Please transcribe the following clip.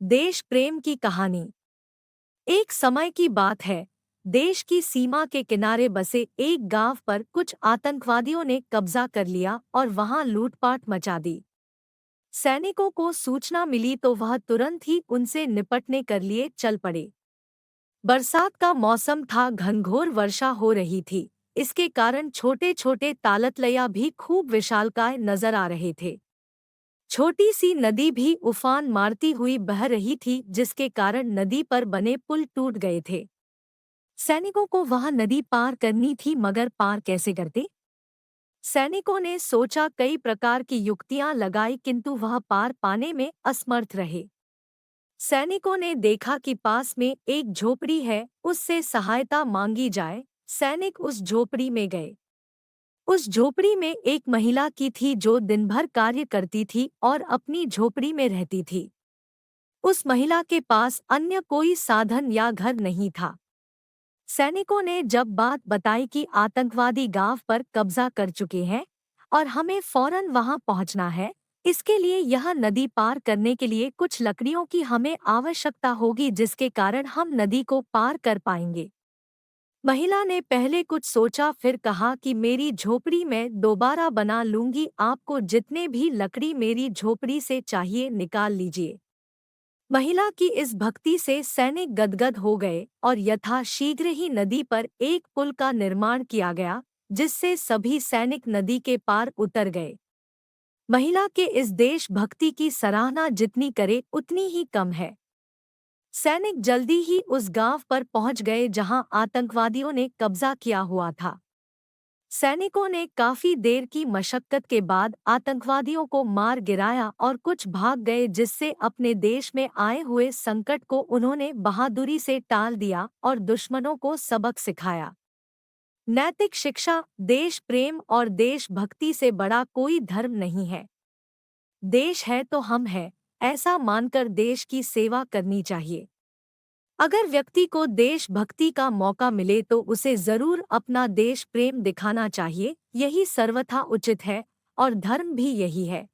देश प्रेम की कहानी। एक समय की बात है। देश की सीमा के किनारे बसे एक गांव पर कुछ आतंकवादियों ने कब्जा कर लिया और वहां लूटपाट मचा दी। सैनिकों को सूचना मिली तो वह तुरंत ही उनसे निपटने कर लिए चल पड़े। बरसात का मौसम था, घनघोर वर्षा हो रही थी। इसके कारण छोटे छोटे तालतलैया भी खूब विशालकाय नजर आ रहे थे। छोटी सी नदी भी उफान मारती हुई बह रही थी, जिसके कारण नदी पर बने पुल टूट गए थे। सैनिकों को वह नदी पार करनी थी, मगर पार कैसे करते? सैनिकों ने सोचा, कई प्रकार की युक्तियां लगाई, किंतु वह पार पाने में असमर्थ रहे। सैनिकों ने देखा कि पास में एक झोपड़ी है, उससे सहायता मांगी जाए। सैनिक उस झोपड़ी में गए। उस झोपड़ी में एक महिला की थी जो दिन भर कार्य करती थी और अपनी झोपड़ी में रहती थी। उस महिला के पास अन्य कोई साधन या घर नहीं था। सैनिकों ने जब बात बताई कि आतंकवादी गांव पर कब्जा कर चुके हैं और हमें फौरन वहां पहुंचना है, इसके लिए यह नदी पार करने के लिए कुछ लकड़ियों की हमें आवश्यकता होगी, जिसके कारण हम नदी को पार कर पाएंगे। महिला ने पहले कुछ सोचा, फिर कहा कि मेरी झोपड़ी मैं दोबारा बना लूंगी, आपको जितने भी लकड़ी मेरी झोपड़ी से चाहिए निकाल लीजिए। महिला की इस भक्ति से सैनिक गदगद हो गए और यथाशीघ्र ही नदी पर एक पुल का निर्माण किया गया, जिससे सभी सैनिक नदी के पार उतर गए। महिला के इस देशभक्ति की सराहना जितनी करे उतनी ही कम है। सैनिक जल्दी ही उस गांव पर पहुंच गए जहां आतंकवादियों ने कब्जा किया हुआ था। सैनिकों ने काफी देर की मशक्कत के बाद आतंकवादियों को मार गिराया और कुछ भाग गए, जिससे अपने देश में आए हुए संकट को उन्होंने बहादुरी से टाल दिया और दुश्मनों को सबक सिखाया। नैतिक शिक्षा, देश प्रेम और देशभक्ति से बड़ा कोई धर्म नहीं है। देश है तो हम हैं, ऐसा मानकर देश की सेवा करनी चाहिए। अगर व्यक्ति को देशभक्ति का मौका मिले तो उसे जरूर अपना देश प्रेम दिखाना चाहिए। यही सर्वथा उचित है और धर्म भी यही है।